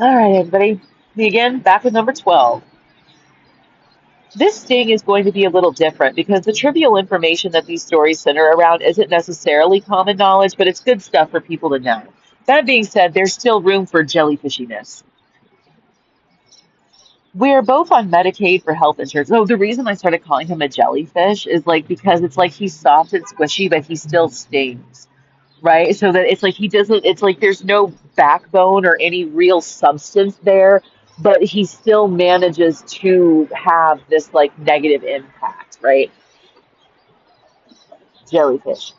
All right, everybody. Me again, back with number 12. This sting is going to be a little different because the trivial information that these stories center around isn't necessarily common knowledge, but it's good stuff for people to know. That being said, there's still room for jellyfishiness. We are both on Medicaid for health insurance. So the reason I started calling him a jellyfish is like because it's like he's soft and squishy, but he still stings, right? So that it's like he doesn't, it's like there's no backbone or any real substance there, but he still manages to have this like negative impact, right? Jellyfish.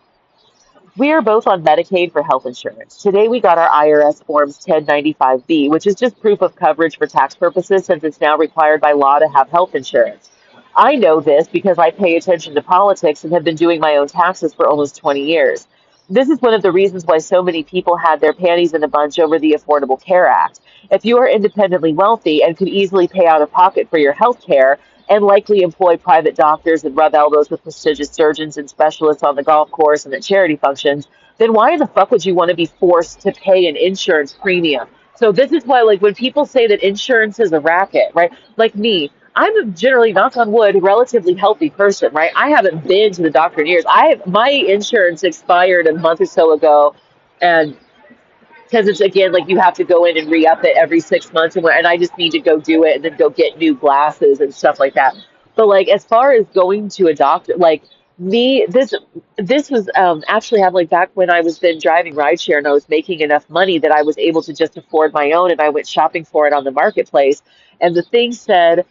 We are both on Medicaid for health insurance. Today we got our IRS forms 1095B, which is just proof of coverage for tax purposes since it's now required by law to have health insurance. I know this because I pay attention to politics and have been doing my own taxes for almost 20 years. This is one of the reasons why so many people had their panties in a bunch over the Affordable Care Act. If you are independently wealthy and could easily pay out of pocket for your health care and likely employ private doctors and rub elbows with prestigious surgeons and specialists on the golf course and at charity functions, then why in the fuck would you want to be forced to pay an insurance premium? So this is why, like, when people say that insurance is a racket, right? Like me, I'm a generally, knock on wood, relatively healthy person, right? I haven't been to the doctor in years. My insurance expired a month or so ago, and because it's again like you have to go in and re-up it every 6 months, and I just need to go do it and then go get new glasses and stuff like that. But like as far as going to a doctor, like me, this was actually have like back when I was then driving rideshare and I was making enough money that I was able to just afford my own, and I went shopping for it on the marketplace, and the thing said.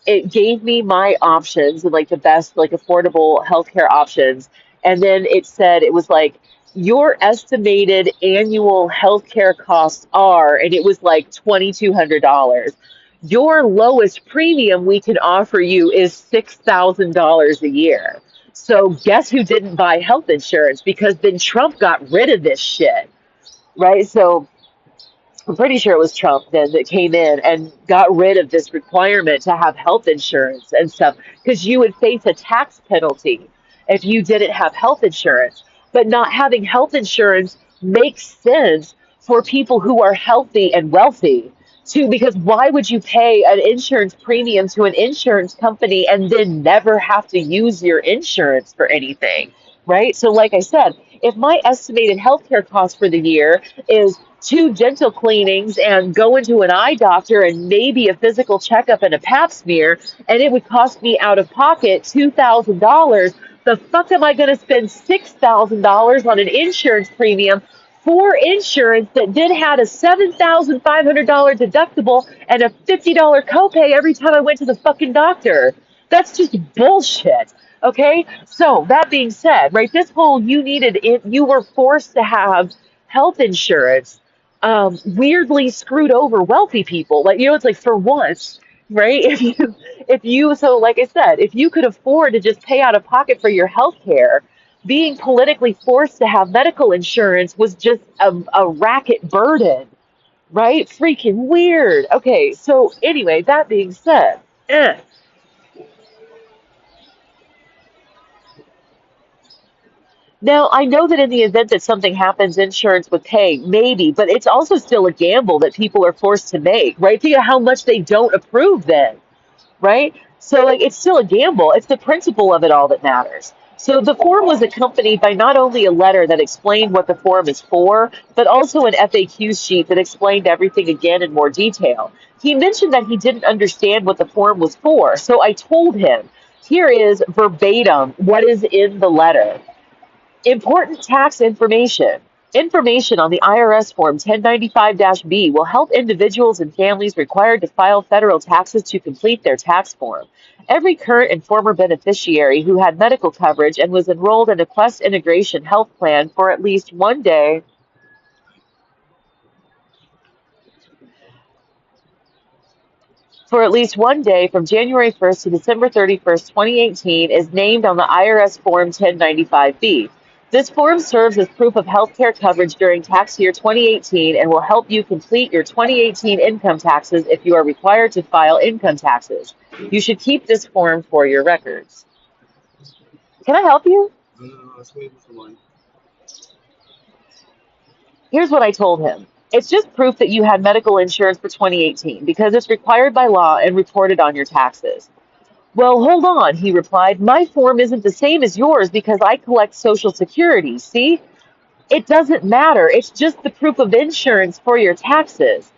It gave me my options and like the best like affordable healthcare options, and then it said it was like your estimated annual healthcare costs are, and it was like $2,200. Your lowest premium we can offer you is $6,000 a year. So guess who didn't buy health insurance? Because then Trump got rid of this shit, right? So I'm pretty sure it was Trump then that came in and got rid of this requirement to have health insurance and stuff because you would face a tax penalty if you didn't have health insurance. But not having health insurance makes sense for people who are healthy and wealthy too, because why would you pay an insurance premium to an insurance company and then never have to use your insurance for anything, right? So, like I said, if my estimated healthcare cost for the year is two dental cleanings and going to an eye doctor and maybe a physical checkup and a pap smear, and it would cost me out of pocket $2,000. The fuck am I going to spend $6,000 on an insurance premium for insurance that then had a $7,500 deductible and a $50 copay every time I went to the fucking doctor? That's just bullshit. Okay, so that being said, right, this whole you needed it, you were forced to have health insurance weirdly screwed over wealthy people. Like, it's like for once, right? If you, so like I said, if you could afford to just pay out of pocket for your health care, being politically forced to have medical insurance was just a racket burden, right? Freaking weird. Okay, so anyway, that being said, eh. Now, I know that in the event that something happens, insurance would pay, maybe, but it's also still a gamble that people are forced to make, right? Think of how much they don't approve then, right? So, like, it's still a gamble. It's the principle of it all that matters. So, the form was accompanied by not only a letter that explained what the form is for, but also an FAQ sheet that explained everything again in more detail. He mentioned that he didn't understand what the form was for, so I told him, here is verbatim what is in the letter. Important tax information. Information on the IRS Form 1095-B will help individuals and families required to file federal taxes to complete their tax form. Every current and former beneficiary who had medical coverage and was enrolled in a Quest Integration Health Plan for at least one day from January 1st to December 31st, 2018, is named on the IRS Form 1095-B. This form serves as proof of healthcare coverage during tax year 2018 and will help you complete your 2018 income taxes if you are required to file income taxes. You should keep this form for your records. Can I help you? Here's what I told him. It's just proof that you had medical insurance for 2018 because it's required by law and reported on your taxes. Well, hold on, he replied. My form isn't the same as yours because I collect Social Security. See? It doesn't matter. It's just the proof of insurance for your taxes.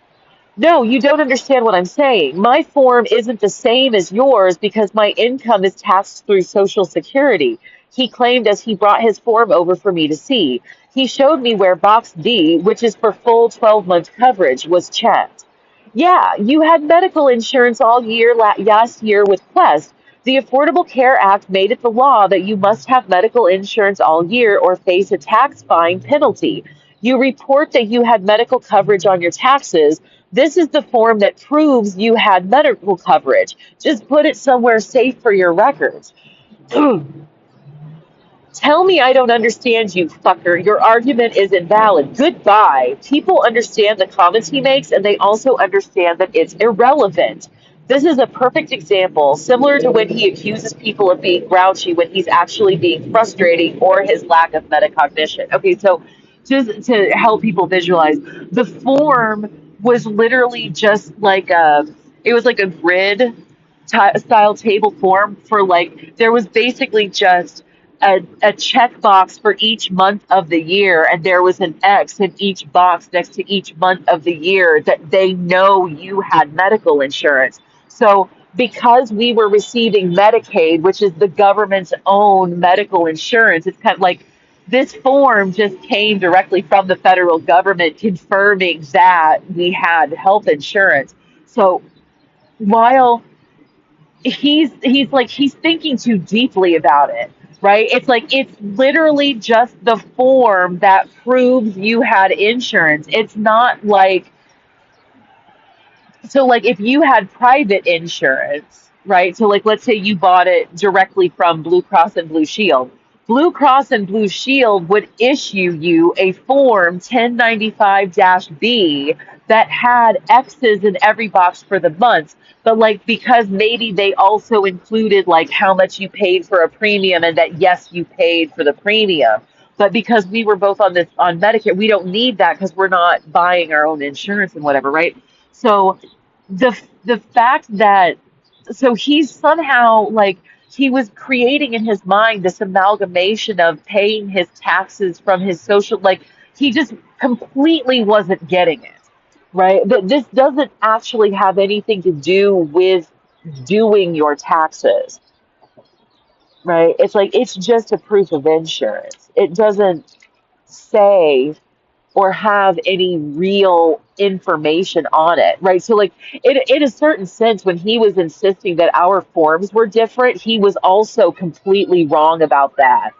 No, you don't understand what I'm saying. My form isn't the same as yours because my income is taxed through Social Security, he claimed as he brought his form over for me to see. He showed me where Box D, which is for full 12-month coverage, was checked. Yeah, you had medical insurance all year last year with Quest. The Affordable Care Act made it the law that you must have medical insurance all year or face a tax fine penalty. You report that you had medical coverage on your taxes. This is the form that proves you had medical coverage. Just put it somewhere safe for your records. Tell me I don't understand you, fucker. Your argument is invalid. Goodbye. People understand the comments he makes, and they also understand that it's irrelevant. This is a perfect example, similar to when he accuses people of being grouchy when he's actually being frustrating or his lack of metacognition. Okay, so just to help people visualize, the form was literally just like it was like a grid style table form for like there was basically just a checkbox for each month of the year, and there was an X in each box next to each month of the year that they know you had medical insurance. So because we were receiving Medicaid, which is the government's own medical insurance, it's kind of like this form just came directly from the federal government confirming that we had health insurance. So while he's thinking too deeply about it, right? It's like it's literally just the form that proves you had insurance. It's not like so like if you had private insurance, right? So like let's say you bought it directly from Blue Cross and Blue Shield. Blue Cross and Blue Shield would issue you a form 1095-B that had X's in every box for the months. But like because maybe they also included like how much you paid for a premium and that yes, you paid for the premium. But because we were both on Medicare, we don't need that because we're not buying our own insurance and whatever, right? So the fact that so he's somehow like he was creating in his mind this amalgamation of paying his taxes from his social like he just completely wasn't getting it, right? That this doesn't actually have anything to do with doing your taxes, right? It's like it's just a proof of insurance. It doesn't say or have any real information on it, right? So, like, in a certain sense, when he was insisting that our forms were different, he was also completely wrong about that.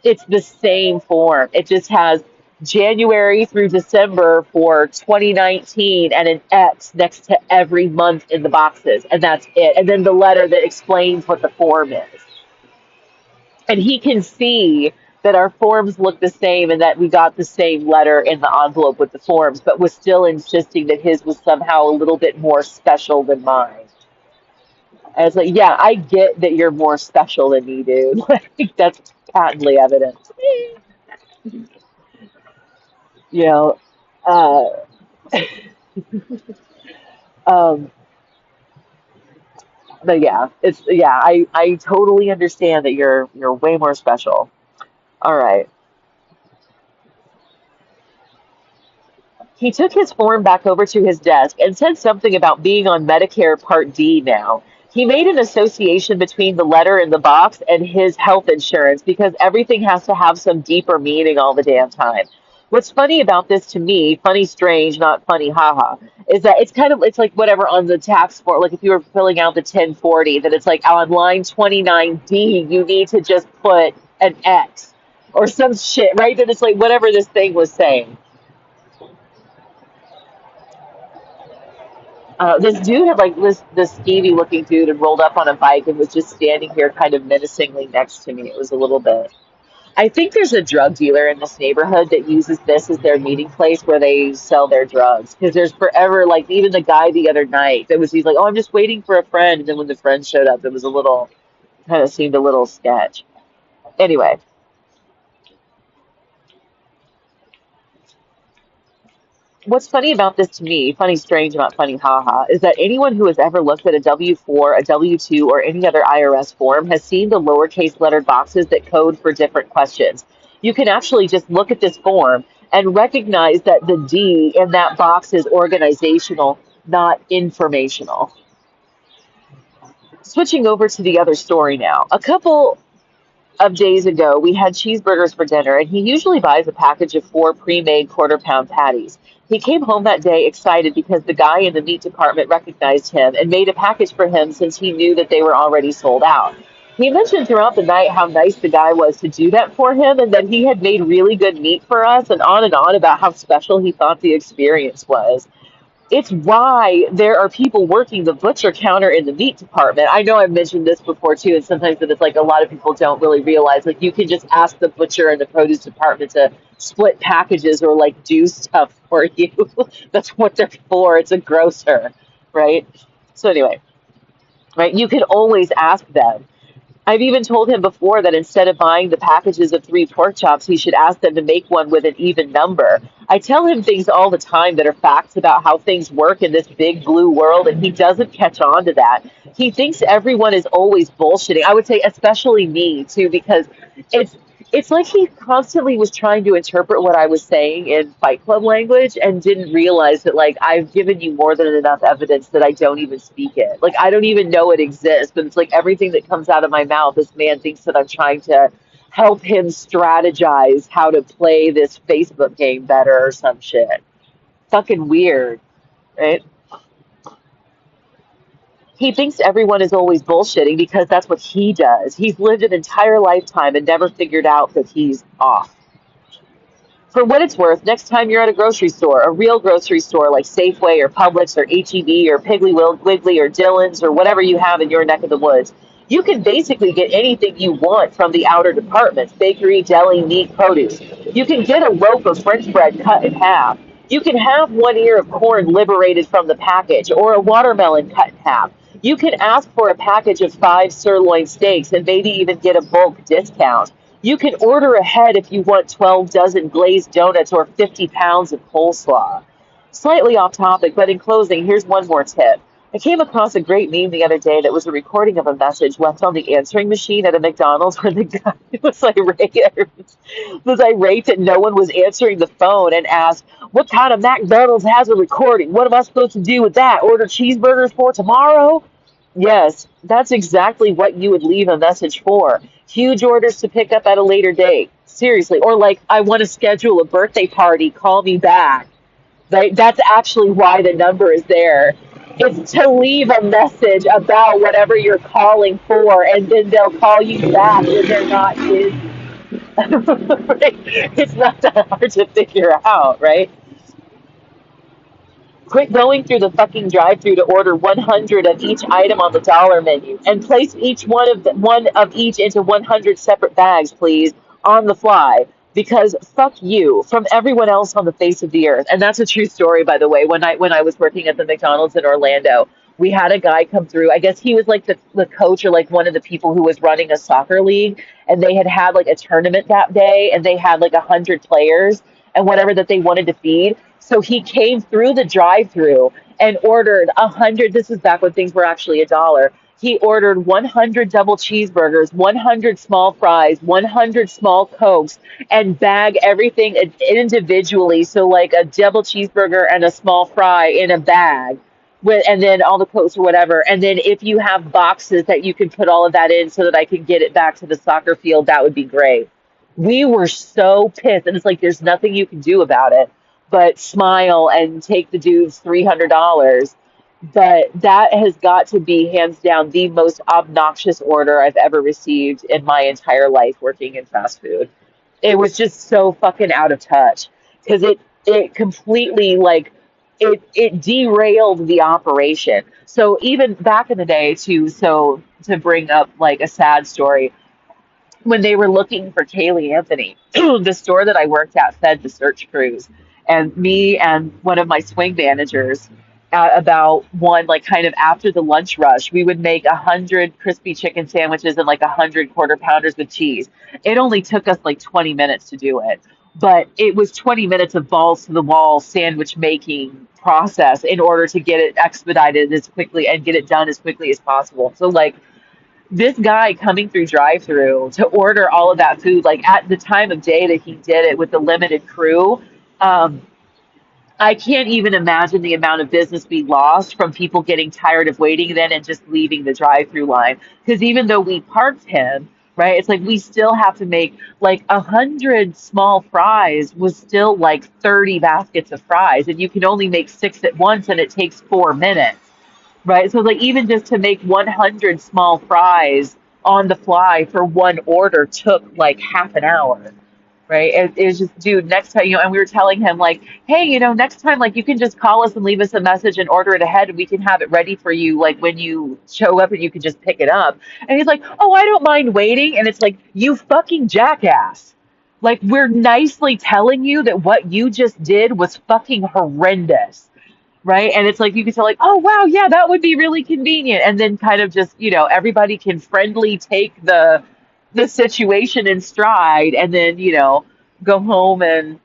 It's the same form. It just has January through December for 2019 and an X next to every month in the boxes, and that's it. And then the letter that explains what the form is. And he can see that our forms look the same and that we got the same letter in the envelope with the forms, but was still insisting that his was somehow a little bit more special than mine. And it's like, yeah, I get that you're more special than me, dude. Like that's patently evident. You know, uh, um, but yeah, it's yeah, I totally understand that you're way more special. All right. He took his form back over to his desk and said something about being on Medicare Part D now. He made an association between the letter in the box and his health insurance because everything has to have some deeper meaning all the damn time. What's funny about this to me, funny strange, not funny haha, is that it's kind of it's like whatever on the tax form, like if you were filling out the 1040, that it's like on line 29D, you need to just put an X or some shit, right? That it's like whatever this thing was saying. This dude had like this skeevy looking dude and rolled up on a bike and was just standing here kind of menacingly next to me. It was a little bit. I think there's a drug dealer in this neighborhood that uses this as their meeting place where they sell their drugs. Because there's forever, like even the guy the other night that was he's like, oh, I'm just waiting for a friend, and then when the friend showed up, it was a little kind of seemed a little sketch. Anyway, What's funny about this to me, funny strange, not funny haha, is that anyone who has ever looked at a W-4, a W-2, or any other IRS form has seen the lowercase lettered boxes that code for different questions. You can actually just look at this form and recognize that the D in that box is organizational, not informational. Switching over to the other story now. A couple of days ago, we had cheeseburgers for dinner, and he usually buys a package of four pre-made quarter-pound patties. He came home that day excited because the guy in the meat department recognized him and made a package for him since he knew that they were already sold out. He mentioned throughout the night how nice the guy was to do that for him and that he had made really good meat for us and on about how special he thought the experience was. It's why there are people working the butcher counter in the meat department. I know I've mentioned this before too, and sometimes that it's like a lot of people don't really realize. Like you can just ask the butcher in the produce department to split packages or like do stuff for you. That's what they're for. It's a grocer, right? So anyway, right? You can always ask them. I've even told him before that instead of buying the packages of three pork chops, he should ask them to make one with an even number. I tell him things all the time that are facts about how things work in this big blue world, and he doesn't catch on to that. He thinks everyone is always bullshitting. I would say especially me too, because it's it's like he constantly was trying to interpret what I was saying in Fight Club language and didn't realize that like I've given you more than enough evidence that I don't even speak it. Like I don't even know it exists, but it's like everything that comes out of my mouth, this man thinks that I'm trying to help him strategize how to play this Facebook game better or some shit. Fucking weird, right? He thinks everyone is always bullshitting because that's what he does. He's lived an entire lifetime and never figured out that he's off. For what it's worth, next time you're at a grocery store, a real grocery store like Safeway or Publix or HEB or Piggly Wiggly or Dillon's or whatever you have in your neck of the woods, you can basically get anything you want from the outer departments, bakery, deli, meat, produce. You can get a loaf of French bread cut in half. You can have one ear of corn liberated from the package or a watermelon cut in half. You can ask for a package of five sirloin steaks and maybe even get a bulk discount. You can order ahead if you want 12 dozen glazed donuts or 50 pounds of coleslaw. Slightly off topic, but in closing, here's one more tip. I came across a great meme the other day that was a recording of a message left on the answering machine at a McDonald's where the guy was irate that no one was answering the phone and asked, "What kind of McDonald's has a recording? What am I supposed to do with that? Order cheeseburgers for tomorrow?" Yes, that's exactly what you would leave a message for. Huge orders to pick up at a later date. Seriously. Or like, I want to schedule a birthday party, call me back. Right? That's actually why the number is there. It's to leave a message about whatever you're calling for, and then they'll call you back when they're not busy. Right? It's not that hard to figure out, right? Quit going through the fucking drive-through to order 100 of each item on the dollar menu and place one of each into 100 separate bags, please, on the fly. Because fuck you from everyone else on the face of the earth. And that's a true story, by the way. When I was working at the McDonald's in Orlando, we had a guy come through. I guess he was like the coach or like one of the people who was running a soccer league, and they had like a tournament that day, and they had like 100 players and whatever that they wanted to feed. So he came through the drive-through and ordered 100. This is back when things were actually a dollar. He ordered 100 double cheeseburgers, 100 small fries, 100 small Cokes, and bag everything individually. So like a double cheeseburger and a small fry in a bag. And then all the Cokes or whatever. And then if you have boxes that you can put all of that in so that I can get it back to the soccer field, that would be great. We were so pissed. And it's like, there's nothing you can do about it but smile and take the dude's $300. But that has got to be hands down the most obnoxious order I've ever received in my entire life working in fast food. It was just so fucking out of touch because it completely like it derailed the operation. So even back in the day too, so to bring up like a sad story, when they were looking for Kaylee Anthony, the store that I worked at fed the search crews, and me and one of my swing managers at about one, like kind of after the lunch rush, we would make 100 crispy chicken sandwiches and like 100 quarter pounders with cheese. It only took us like 20 minutes to do it. but it was 20 minutes of balls to the wall sandwich making process in order to get it expedited as quickly and get it done as quickly as possible. So like this guy coming through drive-through to order all of that food, like at the time of day that he did it with the limited crew, um, I can't even imagine the amount of business we lost from people getting tired of waiting then and just leaving the drive-through line. Because even though we parked him, right, it's like we still have to make like 100 small fries was still like 30 baskets of fries, and you can only make six at once, and it takes 4 minutes, right? So like even just to make 100 small fries on the fly for one order took like half an hour, right? It was just, dude, next time, and we were telling him, like, hey, next time, like, you can just call us and leave us a message and order it ahead, and we can have it ready for you, like, when you show up and you can just pick it up. And he's like, oh, I don't mind waiting. And it's like, you fucking jackass. Like, we're nicely telling you that what you just did was fucking horrendous. Right. And it's like you can tell, like, oh, wow, yeah, that would be really convenient. And then kind of just, everybody can friendly take the situation in stride and then, go home. And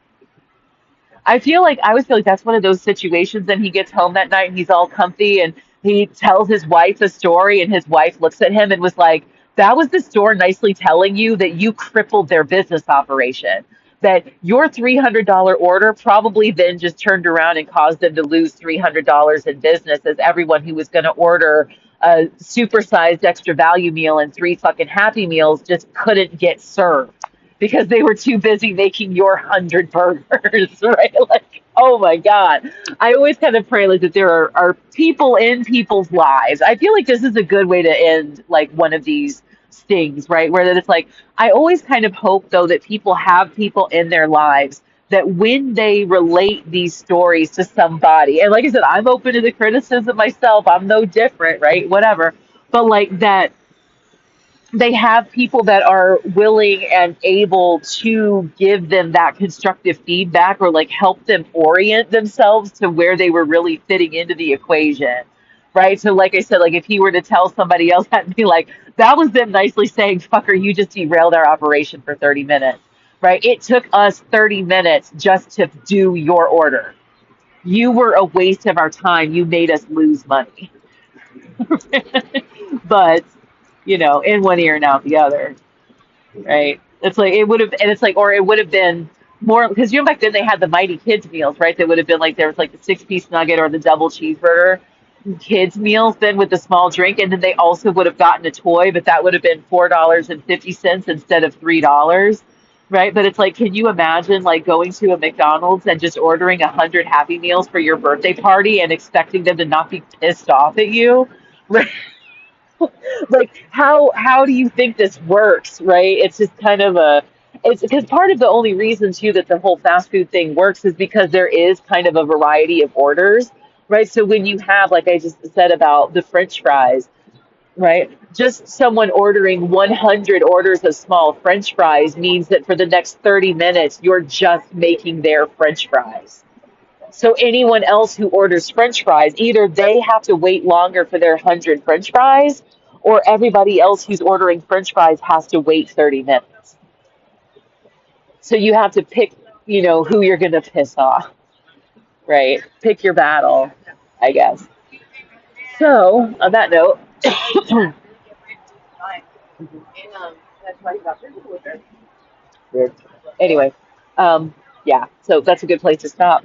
I always feel like that's one of those situations. And he gets home that night and he's all comfy and he tells his wife a story, and his wife looks at him and was like, that was the store nicely telling you that you crippled their business operation. That your $300 order probably then just turned around and caused them to lose $300 in business, as everyone who was going to order a supersized extra value meal and three fucking Happy Meals just couldn't get served because they were too busy making your 100 burgers, right? Like, oh my God. I always kind of pray like that there are people in people's lives. I feel like this is a good way to end like one of these stings, right? Where that it's like, I always kind of hope though that people have people in their lives that when they relate these stories to somebody, and like I said, I'm open to the criticism myself, I'm no different, right? Whatever. But like that they have people that are willing and able to give them that constructive feedback or like help them orient themselves to where they were really fitting into the equation. Right. So like I said, like if he were to tell somebody else that and be like, that was them nicely saying, fucker, you just derailed our operation for 30 minutes. Right. It took us 30 minutes just to do your order. You were a waste of our time. You made us lose money. But, in one ear and out the other. Right? It's like it would have, and it's like, or it would have been more because back then they had the Mighty Kids meals, right? They would have been like there was like the 6-piece nugget or the double cheeseburger kids meals then with the small drink, and then they also would have gotten a toy, but that would have been $4.50 instead of $3, right? But it's like, can you imagine like going to a McDonald's and just ordering 100 Happy Meals for your birthday party and expecting them to not be pissed off at you? Right? Like how do you think this works, right? It's just kind of a it's because part of the only reason too that the whole fast food thing works is because there is kind of a variety of orders, right? So when you have, like I just said about the French fries, right? Just someone ordering 100 orders of small French fries means that for the next 30 minutes you're just making their French fries. So anyone else who orders French fries, either they have to wait longer for their 100 French fries, or everybody else who's ordering French fries has to wait 30 minutes. So you have to pick, who you're going to piss off, right? Pick your battle, I guess. So on that note, weird. Anyway, yeah, so that's a good place to stop.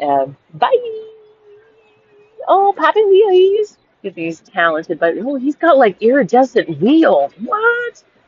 Bye. Oh, Poppy Wheelies. Get these talented, but oh, he's got like iridescent wheels. What?